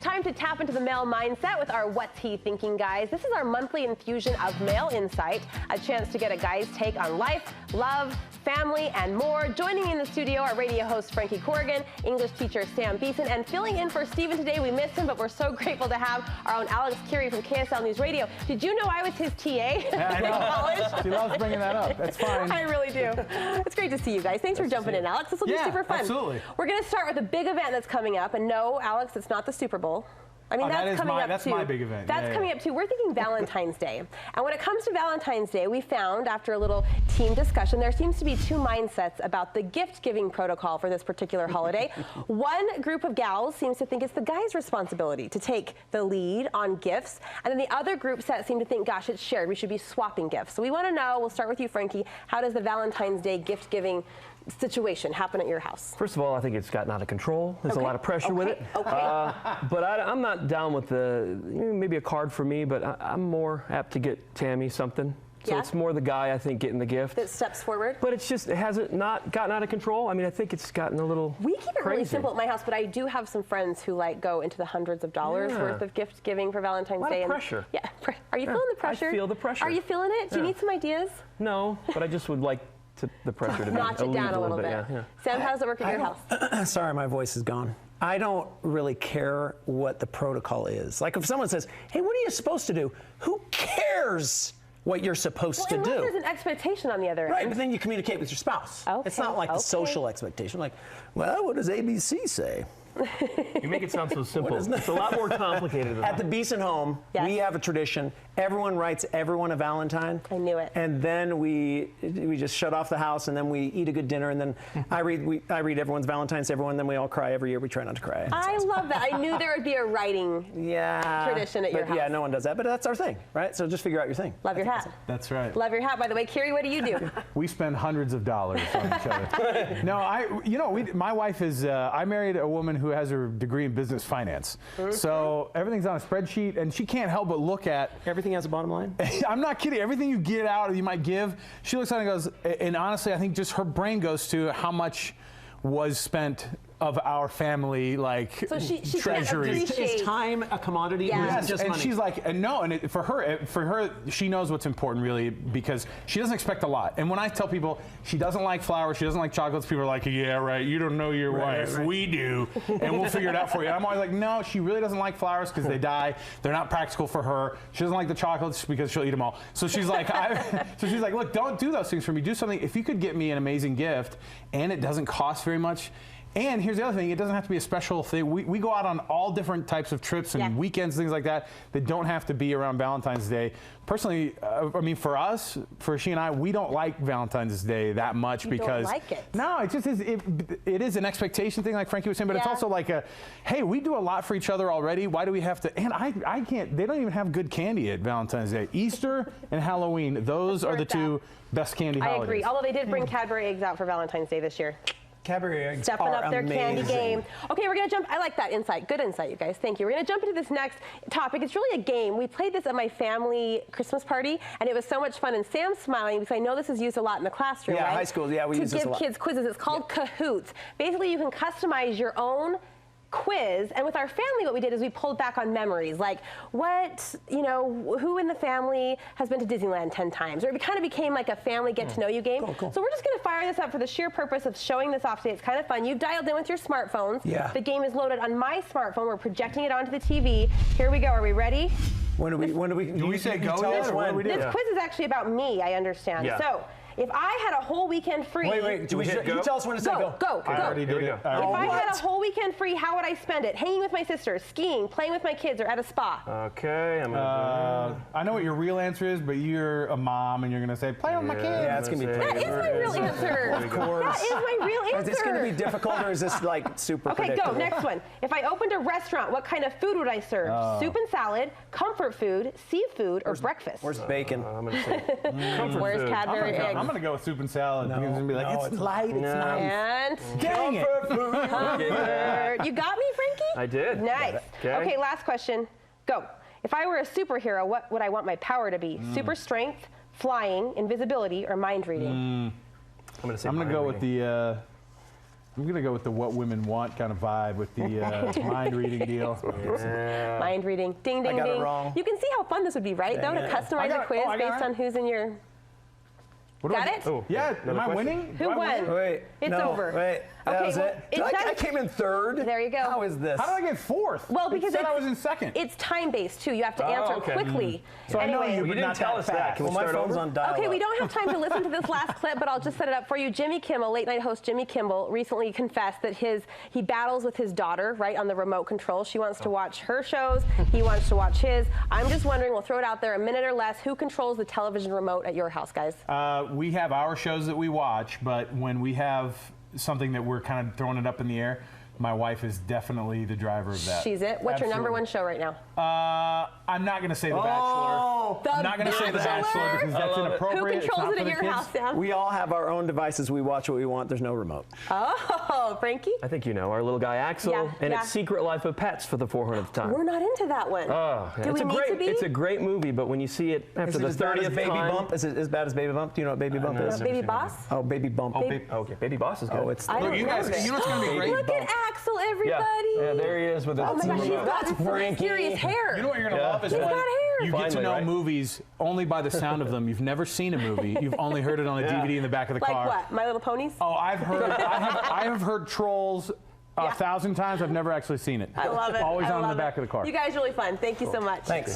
Time to tap into the male mindset with our What's He Thinking guys. This is our monthly infusion of male insight, a chance to get a guy's take on life, love, family, and more. Joining me in the studio, our radio host, Frankie Corrigan, English teacher, Sam Beeson, and filling in for Steven today. We missed him, but we're so grateful to have our own Alex Kirry from KSL News Radio. Did you know I was his TA in college? She loves bringing that up. That's fine. I really do. It's great to see you guys. Thanks for jumping in, Alex. This will be super fun. Absolutely. We're going to start with a big event that's coming up. And no, Alex, it's not the Super Bowl. I mean, that's coming up too. That's my big event. That's coming up too. We're thinking Valentine's Day. And when it comes to Valentine's Day, we found after a little team discussion, there seems to be two mindsets about the gift-giving protocol for this particular holiday. One group of gals seems to think it's the guy's responsibility to take the lead on gifts. And then the other group set seem to think, gosh, it's shared. We should be swapping gifts. So we want to know, we'll start with you, Frankie, how does the Valentine's Day gift-giving situation happen at your house? First of all, I think it's gotten out of control. There's a lot of pressure with it. But I'm not down with maybe a card for me, but I'm more apt to get Tammy something. So it's more the guy, I think, getting the gift. That steps forward? But it's just, it hasn't not gotten out of control. I mean, I think it's gotten a little We keep it crazy. really simple at my house, but I do have some friends who go into the hundreds of dollars worth of gift giving for Valentine's Day. A lot of pressure. Are you feeling the pressure? I feel the pressure. Are you feeling it? Do you need some ideas? No, but I just would like the pressure to notch it down a little bit. Sam, how does it work at your house? Sorry, my voice is gone. I don't really care what the protocol is. Like if someone says, hey, what are you supposed to do? Who cares what you're supposed to do? There's an expectation on the other end. Right, but then you communicate with your spouse. Okay, it's not like the social expectation. Like, well, what does ABC say? You make it sound so simple. It's a lot more complicated than that. At the Beeson home, we have a tradition. Everyone writes everyone a Valentine. I knew it. And then we just shut off the house, and then we eat a good dinner, and then I read everyone's Valentines to everyone, then we all cry every year. We try not to cry. I love that. I knew there would be a writing tradition at your house. Yeah, no one does that, but that's our thing, right? So just figure out your thing. Love your hat. That's right. Love your hat. By the way, Kirry, what do you do? We spend hundreds of dollars on each other. No, my wife is, I married a woman who has her degree in business finance. So everything's on a spreadsheet, and she can't help but look at. Everything has a bottom line? I'm not kidding. Everything you get out, you might give, she looks at it and goes, and honestly, I think just her brain goes to how much was spent of our family, so she treasury. Is time a commodity? Yes, just and money? she's like, no, and for her, she knows what's important really because she doesn't expect a lot. And when I tell people she doesn't like flowers, she doesn't like chocolates, people are like, yeah, right, you don't know your wife. Right. We do, and we'll figure it out for you. And I'm always like, no, she really doesn't like flowers because they die. They're not practical for her. She doesn't like the chocolates because she'll eat them all. So she's like, look, don't do those things for me. Do something. If you could get me an amazing gift and it doesn't cost very much. And here's the other thing, it doesn't have to be a special thing. We go out on all different types of trips and weekends, things like that don't have to be around Valentine's Day. Personally, I mean, for us, for she and I, we don't like Valentine's Day that much because. Don't like it. No, it just is, it is an expectation thing like Frankie was saying, but it's also like hey, we do a lot for each other already. Why do we have to, and I can't, they don't even have good candy at Valentine's Day. Easter and Halloween, those are the two best candy holidays. I agree, although they did bring Cadbury eggs out for Valentine's Day this year. Cadbury eggs Stepping are up their amazing. candy game. Okay, we're going to jump. I like that insight. Good insight, you guys. Thank you. We're going to jump into this next topic. It's really a game. We played this at my family Christmas party, and it was so much fun. And Sam's smiling because I know this is used a lot in the classroom, right? High school. Yeah, we use this a lot. To give kids quizzes. It's called Kahoots. Basically, you can customize your own quiz, and with our family what we did is we pulled back on memories, like who in the family has been to Disneyland 10 times, or it kind of became like a family get to know you game. Cool. So we're just going to fire this up for the sheer purpose of showing this off today. It's kind of fun. You've dialed in with your smartphones. Yeah. The game is loaded on my smartphone. We're projecting it onto the TV. Here we go. Are we ready? Do we say go yet, or what do we do? This quiz is actually about me, I understand. Yeah. So if I had a whole weekend free. Wait, you tell us when to say go. Go. I already did it. If I had a whole weekend free, how would I spend it? Hanging with my sisters, skiing, playing with my kids, or at a spa? Okay, I know what your real answer is, but you're a mom and you're going to say, play with my kids. Yeah, it's going to be That is my real answer. Of course. That is my real answer. Is this going to be difficult, or is this like super predictable? Go. Next one. If I opened a restaurant, what kind of food would I serve? Soup and salad, comfort food, seafood, or breakfast? Where's bacon? I'm going to say comfort Where's food. Cadbury eggs? I'm going to go with soup and salad. It's going to be like, it's light, it's nice. And dang it. comfort. You got me, Frankie? I did. Nice. Okay, last question. Go. If I were a superhero, what would I want my power to be? Super strength, flying, invisibility, or mind reading? I'm going to say I'm going to go with the I'm gonna go with the what women want kind of vibe with the mind reading deal. Yeah. Mind reading. Ding, ding, I got ding. it wrong. You can see how fun this would be, right? Though, to customize a quiz based on who's in your. Got it? Oh, yeah. Am I winning? Who won? Wait. It's over. Wait. That was it? I came in third. There you go. How is this? How did I get fourth? Well, because I was in second. It's time-based, too. You have to answer quickly. So anyway, I know you didn't tell us that. Can we my start phone's over? on dial-up. Okay, we don't have time to listen to this last clip, but I'll just set it up for you. Jimmy Kimmel, late-night host Jimmy Kimmel, recently confessed that he battles with his daughter, right, on the remote control. She wants to watch her shows. He wants to watch his. I'm just wondering, we'll throw it out there, a minute or less, who controls the television remote at your house, guys? We have our shows that we watch, but when we have something that we're kind of throwing it up in the air, my wife is definitely the driver of that. She's it. What's your number one show right now? I'm not going to say The Bachelor. I'm not going to say The Bachelor because that's inappropriate. Who controls it at your house, Sam? We all have our own devices. We watch what we want. There's no remote. Oh, Frankie? I think you know our little guy Axel and its Secret Life of Pets for the 400th time. We're not into that one. Do we need to be? It's a great movie, but when you see it after the 30th Baby time, Bump? Is it as bad as Baby Bump? Do you know what Baby Bump is? Baby Boss? Oh, Baby Bump. okay, Baby Boss is good. Oh, it's. I don't You guys, know this. you know what's going to be great? Look at Axel, everybody. Yeah, there he is with his. Oh my gosh, he's got some Frankie. serious hair. You know what you're going to love is He's when got hair. you get to Finally, know right? movies only by the sound of them. You've never seen a movie. You've only heard it on a DVD in the back of the Like car. what? My Little Ponies? Oh, I have heard Trolls 1,000 times. I've never actually seen it. I love it. Always I on the love back it. of the car. You guys are really fun. Thank you so much. Thanks.